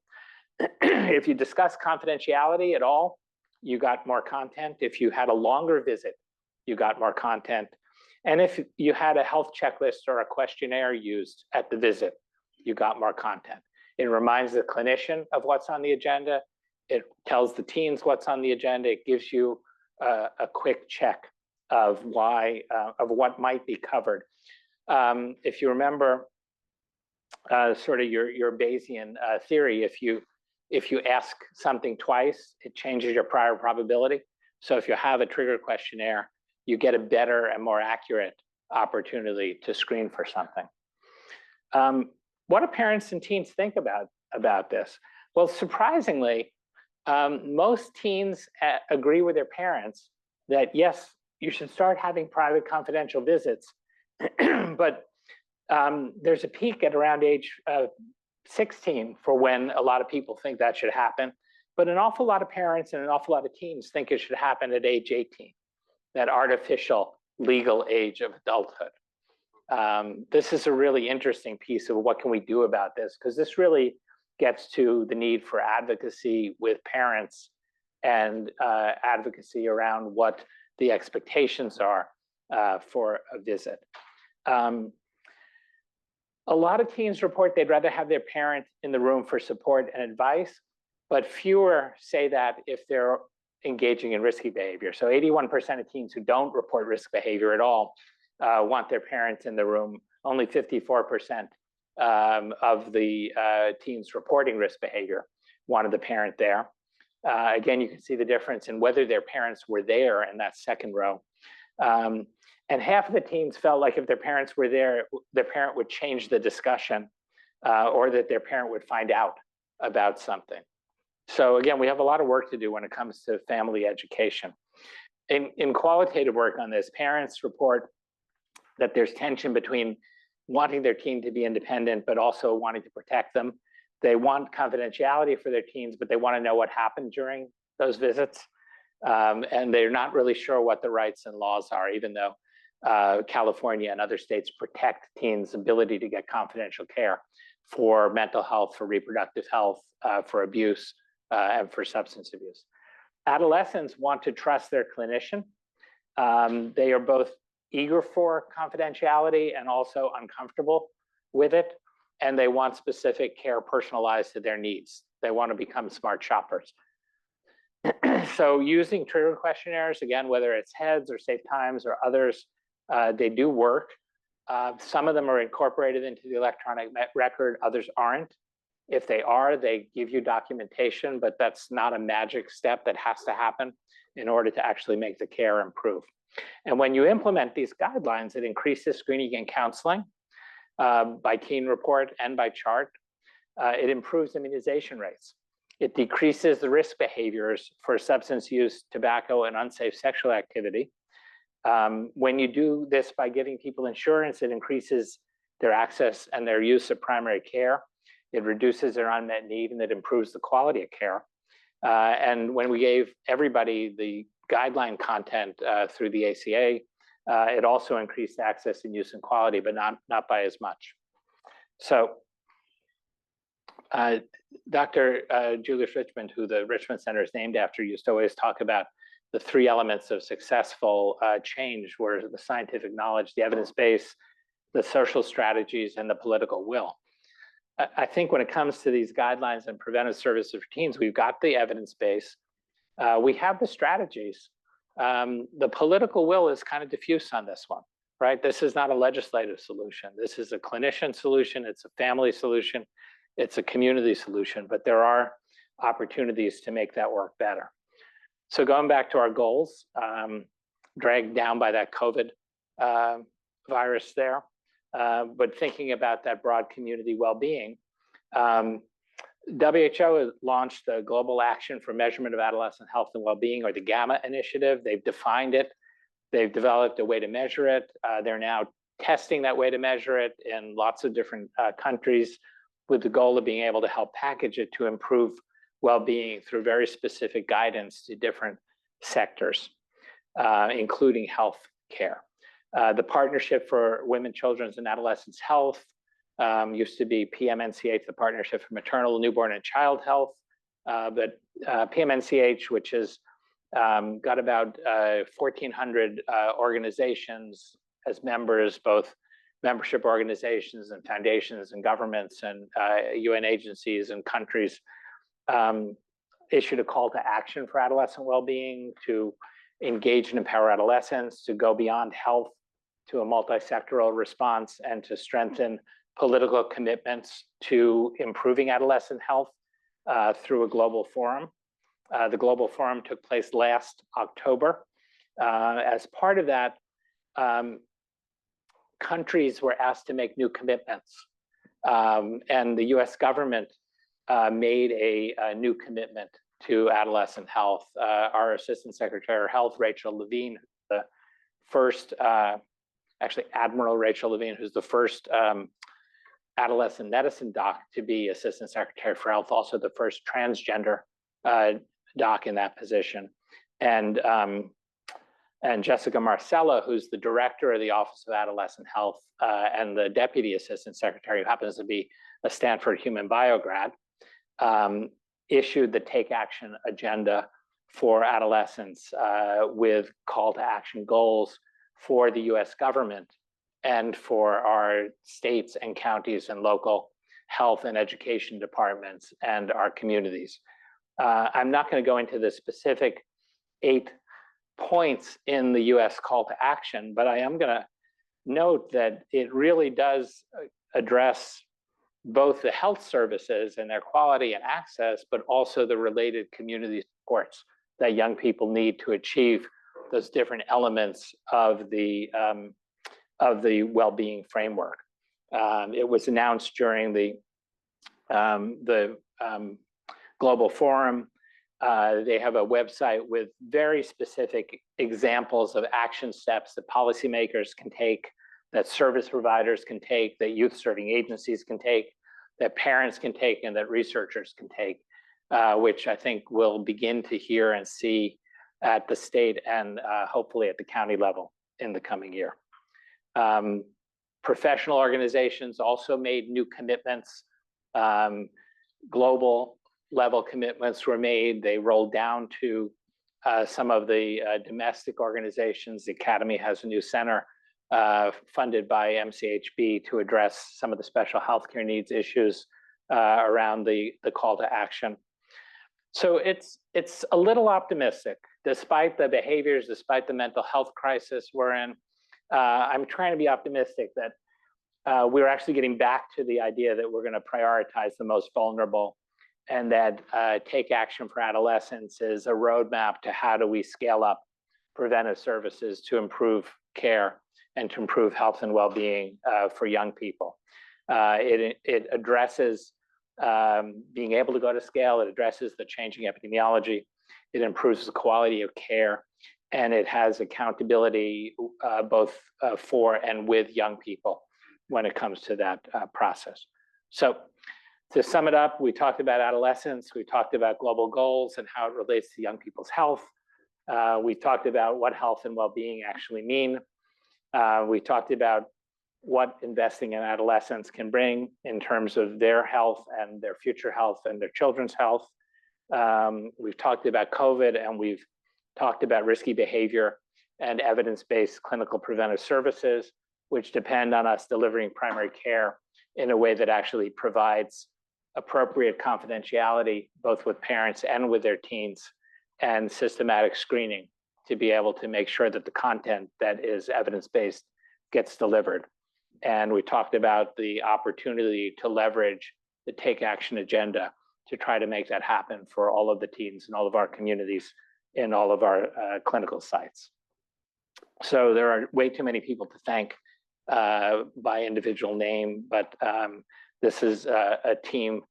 If you discuss confidentiality at all, you got more content. If you had a longer visit, you got more content. And if you had a health checklist or a questionnaire used at the visit, you got more content. It reminds the clinician of what's on the agenda. It tells the teens what's on the agenda. It gives you a quick check of what might be covered. If you remember sort of your Bayesian theory, if you ask something twice, it changes your prior probability. So if you have a trigger questionnaire, you get a better and more accurate opportunity to screen for something. What do parents and teens think about this? Well, surprisingly, most teens agree with their parents that yes, you should start having private confidential visits, but there's a peak at around age 16 for when a lot of people think that should happen. But an awful lot of parents and an awful lot of teens think it should happen at age 18, that artificial legal age of adulthood. This is a really interesting piece of what can we do about this, because this really gets to the need for advocacy with parents and advocacy around what the expectations are for a visit. A lot of teens report they'd rather have their parent in the room for support and advice, but fewer say that if they're engaging in risky behavior. So 81% of teens who don't report risk behavior at all want their parents in the room. Only 54% of the teens reporting risk behavior wanted the parent there. Again, you can see the difference in whether their parents were there in that second row. And half of the teens felt like if their parents were there, their parent would change the discussion or that their parent would find out about something. So again, we have a lot of work to do when it comes to family education. In qualitative work on this, parents report that there's tension between wanting their teen to be independent, but also wanting to protect them. They want confidentiality for their teens, but they want to know what happened during those visits. And they're not really sure what the rights and laws are, even though California and other states protect teens' ability to get confidential care for mental health, for reproductive health, for abuse, and for substance abuse. Adolescents want to trust their clinician. They are both eager for confidentiality and also uncomfortable with it. And they want specific care personalized to their needs. They want to become smart shoppers. So using trigger questionnaires, again, whether it's HEADS or Safe Times or others, they do work. Some of them are incorporated into the electronic record, others aren't. If they are, they give you documentation, but that's not a magic step that has to happen in order to actually make the care improve. And when you implement these guidelines, it increases screening and counseling by teen report and by chart. It improves immunization rates. It decreases the risk behaviors for substance use, tobacco, and unsafe sexual activity. When you do this by giving people insurance, it increases their access and their use of primary care. It reduces their unmet need, and it improves the quality of care. And when we gave everybody the guideline content through the ACA, it also increased access and use and quality, but not by as much. So Dr. Julius Richmond, who the Richmond Center is named after, used to always talk about the three elements of successful change were the scientific knowledge, the evidence base, the social strategies, and the political will. I think when it comes to these guidelines and preventive services for teens, we've got the evidence base. We have the strategies. The political will is kind of diffuse on this one, right? This is not a legislative solution. This is a clinician solution. It's a family solution. It's a community solution, but there are opportunities to make that work better. So going back to our goals, dragged down by that COVID virus there, but thinking about that broad community well-being, WHO has launched the Global Action for Measurement of Adolescent Health and Wellbeing, or the GAMA initiative. They've defined it. They've developed a way to measure it. They're now testing that way to measure it in lots of different countries, with the goal of being able to help package it to improve well-being through very specific guidance to different sectors, including health care. The Partnership for Women, Children's, and Adolescents' Health used to be PMNCH, the Partnership for Maternal, Newborn, and Child Health, but PMNCH, which has got about 1,400 organizations as members, both membership organizations and foundations and governments and UN agencies and countries, issued a call to action for adolescent well-being, to engage and empower adolescents, to go beyond health to a multi-sectoral response, and to strengthen political commitments to improving adolescent health through a global forum. The global forum took place last October. As part of that, countries were asked to make new commitments, and the US government made a new commitment to adolescent health. Our Assistant Secretary of Health, Rachel Levine, the first, actually Admiral Rachel Levine, who's the first adolescent medicine doc to be Assistant Secretary for Health, also the first transgender doc in that position. And Jessica Marcella, who's the director of the Office of Adolescent Health and the Deputy Assistant Secretary, who happens to be a Stanford human bio grad, issued the Take Action agenda for adolescents with call to action goals for the US government and for our states and counties and local health and education departments and our communities. I'm not going to go into the specific 8 points in the US call to action, but I am going to note that it really does address both the health services and their quality and access, but also the related community supports that young people need to achieve those different elements of the well-being framework. It was announced during the Global Forum. They have a website with very specific examples of action steps that policymakers can take, that service providers can take, that youth-serving agencies can take, that parents can take, and that researchers can take, which I think we'll begin to hear and see at the state and hopefully at the county level in the coming year. Professional organizations also made new commitments. Global level commitments were made. They rolled down to some of the domestic organizations. The Academy has a new center funded by MCHB to address some of the special healthcare needs issues around the call to action. So it's a little optimistic, despite the behaviors, despite the mental health crisis we're in. I'm trying to be optimistic that we're actually getting back to the idea that we're going to prioritize the most vulnerable, and that Take Action for Adolescents is a roadmap to how do we scale up preventive services to improve care and to improve health and well-being for young people. It addresses being able to go to scale. It addresses the changing epidemiology. It improves the quality of care, and it has accountability both for and with young people when it comes to that process. So to sum it up, we talked about adolescence, we talked about global goals and how it relates to young people's health. We talked about what health and well-being actually mean. We talked about what investing in adolescents can bring in terms of their health and their future health and their children's health. We've talked about COVID, and we've talked about risky behavior and evidence-based clinical preventive services, which depend on us delivering primary care in a way that actually provides appropriate confidentiality, both with parents and with their teens, and systematic screening to be able to make sure that the content that is evidence-based gets delivered. And we talked about the opportunity to leverage the Take Action agenda to try to make that happen for all of the teens and all of our communities in all of our clinical sites. So there are way too many people to thank by individual name, but this is a team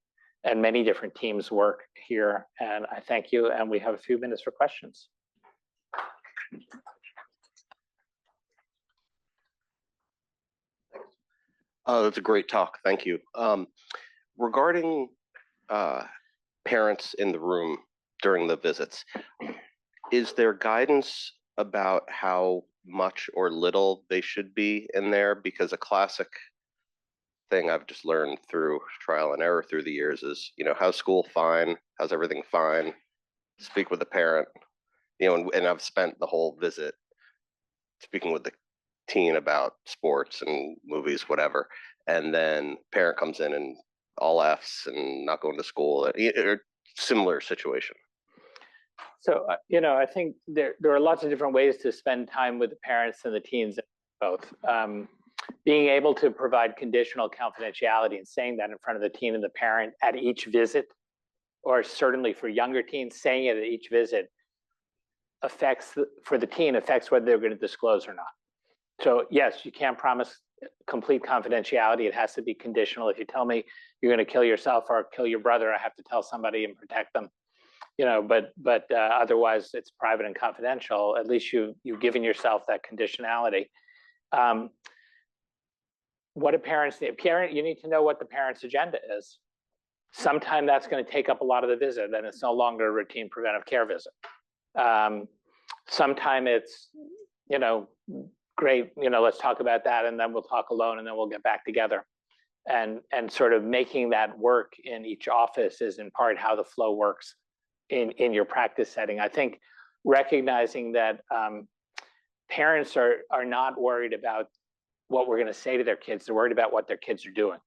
and many different teams work here, and I thank you, and we have a few minutes for questions. That's a great talk. Thank you. Regarding parents in the room during the visits, is there guidance about how much or little they should be in there? Because a classic thing I've just learned through trial and error through the years is, how's school fine? How's everything fine? Speak with the parent, and I've spent the whole visit speaking with the teen about sports and movies, whatever. And then parent comes in and all Fs and not going to school, or similar situation. So, I think there are lots of different ways to spend time with the parents and the teens, both. Being able to provide conditional confidentiality and saying that in front of the teen and the parent at each visit, or certainly for younger teens, saying it at each visit for the teen affects whether they're going to disclose or not. So yes, you can't promise complete confidentiality. It has to be conditional. If you tell me you're going to kill yourself or kill your brother, I have to tell somebody and protect them. But otherwise it's private and confidential. At least you've given yourself that conditionality. What do parents need? You need to know what the parent's agenda is. Sometimes that's going to take up a lot of the visit, and it's no longer a routine preventive care visit. Sometimes it's, great, let's talk about that, and then we'll talk alone, and then we'll get back together. And sort of making that work in each office is in part how the flow works in your practice setting. I think recognizing that parents are not worried about what we're going to say to their kids, they're worried about what their kids are doing.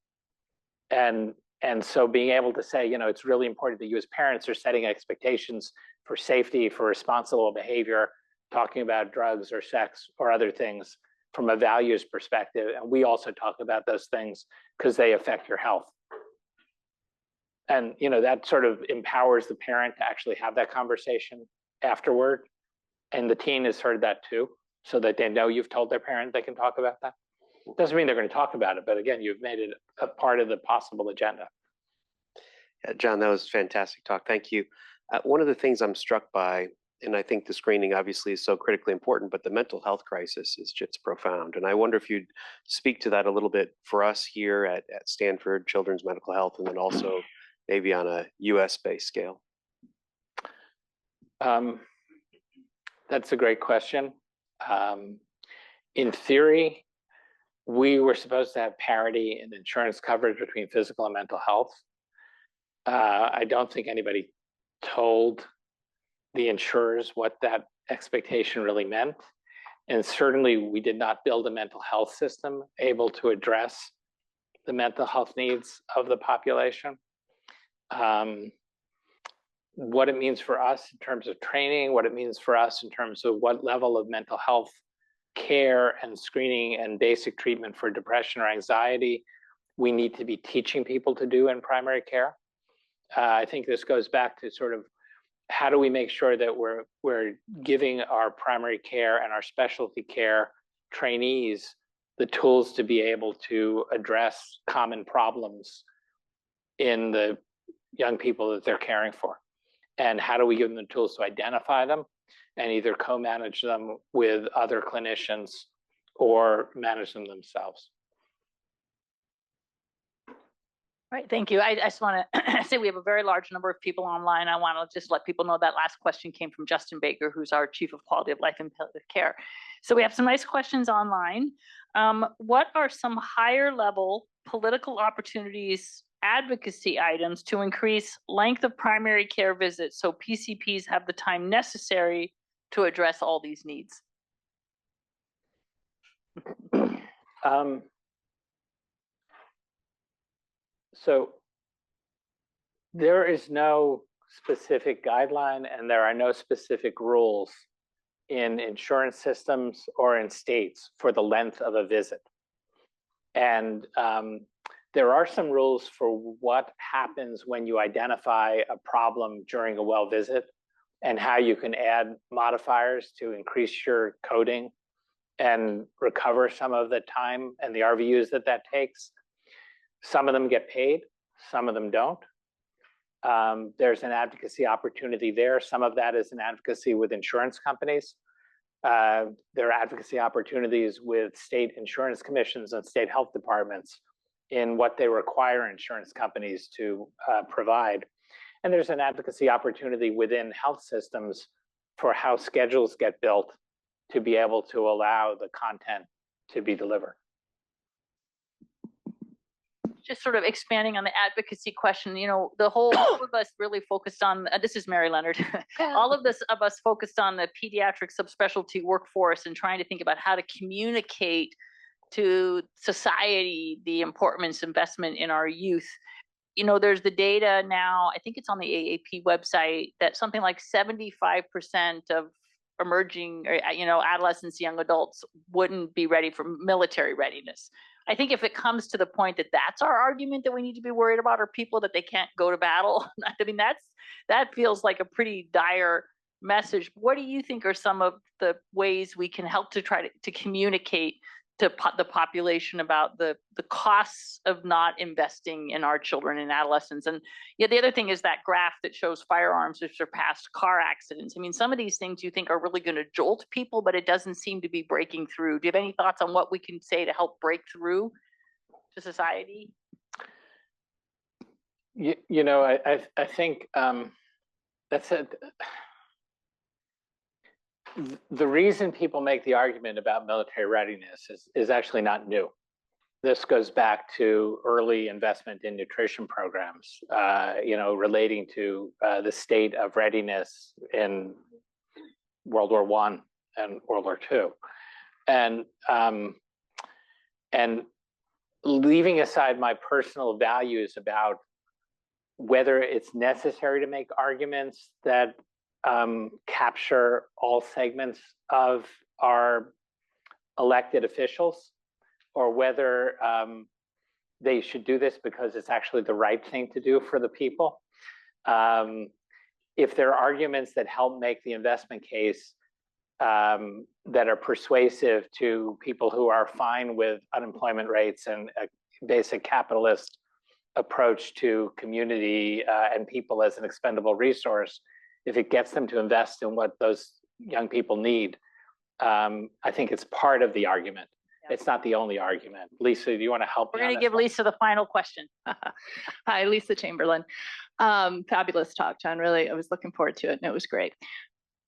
And so being able to say, it's really important that you as parents are setting expectations for safety, for responsible behavior, talking about drugs or sex or other things from a values perspective. And we also talk about those things because they affect your health. And, that sort of empowers the parent to actually have that conversation afterward. And the teen has heard that too, so that they know you've told their parent they can talk about that. Doesn't mean they're going to talk about it, but again, you've made it a part of the possible agenda. Yeah, John, that was a fantastic talk. Thank you. One of the things I'm struck by, and I think the screening obviously is so critically important, but the mental health crisis is just profound. And I wonder if you'd speak to that a little bit for us here at Stanford Children's Medical Health, and then also maybe on a US-based scale. That's a great question. In theory, we were supposed to have parity in insurance coverage between physical and mental health. I don't think anybody told the insurers what that expectation really meant. And certainly we did not build a mental health system able to address the mental health needs of the population. What it means for us in terms of training, what it means for us in terms of what level of mental health care and screening and basic treatment for depression or anxiety we need to be teaching people to do in primary care. I think this goes back to sort of how do we make sure that we're giving our primary care and our specialty care trainees the tools to be able to address common problems in the young people that they're caring for. And how do we give them the tools to identify them and either co-manage them with other clinicians or manage them themselves. All right, thank you. I just want to say we have a very large number of people online. I want to just let people know that last question came from Justin Baker, who's our Chief of Quality of Life and Palliative Care. So we have some nice questions online. What are some higher level political opportunities, advocacy items to increase length of primary care visits so PCPs have the time necessary to address all these needs? So there is no specific guideline and there are no specific rules in insurance systems or in states for the length of a visit. And there are some rules for what happens when you identify a problem during a well visit. and how you can add modifiers to increase your coding and recover some of the time and the RVUs that takes. Some of them get paid, some of them don't. There's an advocacy opportunity there. Some of that is an advocacy with insurance companies. There are advocacy opportunities with state insurance commissions and state health departments in what they require insurance companies to provide. And there's an advocacy opportunity within health systems for how schedules get built to be able to allow the content to be delivered. Just sort of expanding on the advocacy question, you know, all of us really focused on, this is Mary Leonard, all of us focused on the pediatric subspecialty workforce and trying to think about how to communicate to society the importance of investment in our youth. You know, there's the data now, I think it's on the AAP website, that something like 75% of emerging, you know, adolescents, young adults wouldn't be ready for military readiness. I think if it comes to the point that that's our argument that we need to be worried about, are people that they can't go to battle. I mean, that feels like a pretty dire message. What do you think are some of the ways we can help to try to communicate to the population about the costs of not investing in our children and adolescents? And yeah, the other thing is that graph that shows firearms have surpassed car accidents. I mean, some of these things you think are really going to jolt people, but it doesn't seem to be breaking through. Do you have any thoughts on what we can say to help break through to society? You know, I think that's it. The reason people make the argument about military readiness is actually not new. This goes back to early investment in nutrition programs, you know, relating to the state of readiness in World War I and World War II. And leaving aside my personal values about whether it's necessary to make arguments that capture all segments of our elected officials, or whether they should do this because it's actually the right thing to do for the people. If there are arguments that help make the investment case that are persuasive to people who are fine with unemployment rates and a basic capitalist approach to community and people as an expendable resource, if it gets them to invest in what those young people need, I think it's part of the argument. Yeah. It's not the only argument. Lisa, do you want to help? We're going to give Lisa the final question. Hi, Lisa Chamberlain. Fabulous talk, John. Really, I was looking forward to it, and it was great.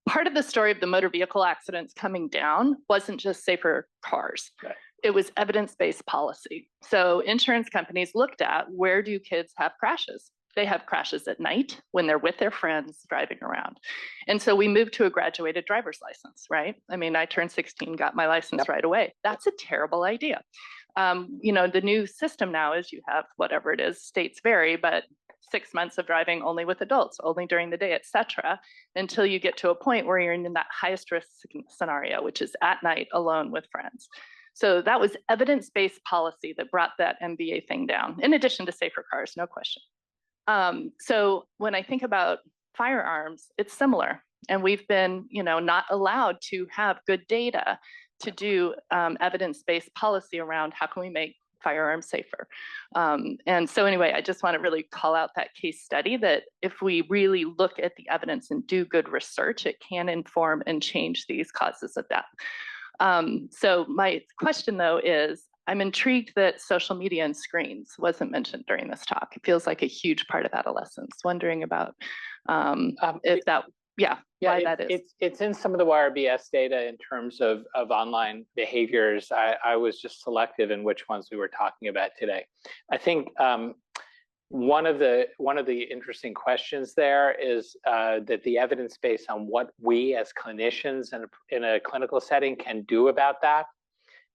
Part of the story of the motor vehicle accidents coming down wasn't just safer cars. Right. It was evidence-based policy. So insurance companies looked at, where do kids have crashes? They have crashes at night when they're with their friends driving around. And so we moved to a graduated driver's license, right? I mean, I turned 16, got my license right away. That's a terrible idea. You know, the new system now is you have whatever it is, states vary, but 6 months of driving only with adults, only during the day, et cetera, until you get to a point where you're in that highest risk scenario, which is at night alone with friends. So that was evidence-based policy that brought that MBA thing down, in addition to safer cars, no question. So when I think about firearms, it's similar. And we've been, you know, not allowed to have good data to do evidence-based policy around how can we make firearms safer. And so anyway, I just want to really call out that case study that if we really look at the evidence and do good research, it can inform and change these causes of death. So my question though is, I'm intrigued that social media and screens wasn't mentioned during this talk. It feels like a huge part of adolescence. Wondering about if that, why that is. It's in some of the YRBS data in terms of online behaviors. I was just selective in which ones we were talking about today. I think one of the interesting questions there is that the evidence base on what we as clinicians in a clinical setting can do about that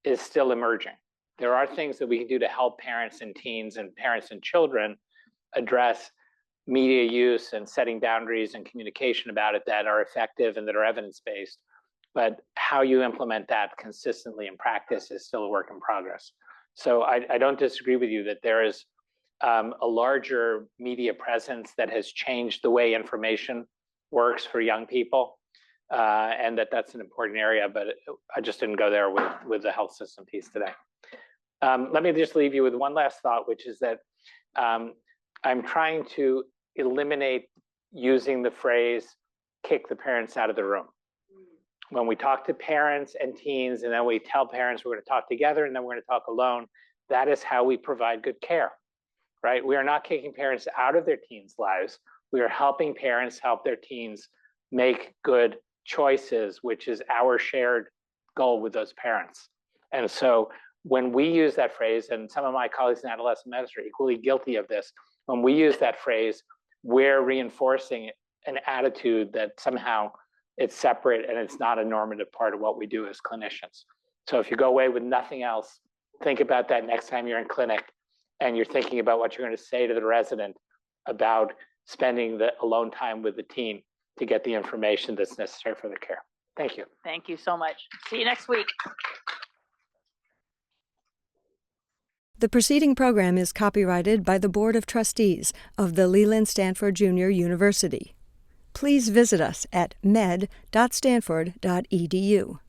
is still emerging. There are things that we can do to help parents and teens and parents and children address media use and setting boundaries and communication about it that are effective and that are evidence-based. But how you implement that consistently in practice is still a work in progress. So I don't disagree with you that there is a larger media presence that has changed the way information works for young people, and that's an important area, but I just didn't go there with the health system piece today. Let me just leave you with one last thought, which is that I'm trying to eliminate using the phrase, kick the parents out of the room. When we talk to parents and teens, and then we tell parents we're going to talk together and then we're going to talk alone, that is how we provide good care, right? We are not kicking parents out of their teens' lives. We are helping parents help their teens make good choices, which is our shared goal with those parents. And so when we use that phrase, and some of my colleagues in adolescent medicine are equally guilty of this, when we use that phrase, we're reinforcing an attitude that somehow it's separate and it's not a normative part of what we do as clinicians. So if you go away with nothing else, think about that next time you're in clinic and you're thinking about what you're going to say to the resident about spending the alone time with the teen to get the information that's necessary for the care. Thank you. Thank you so much. See you next week. The preceding program is copyrighted by the Board of Trustees of the Leland Stanford Junior University. Please visit us at med.stanford.edu.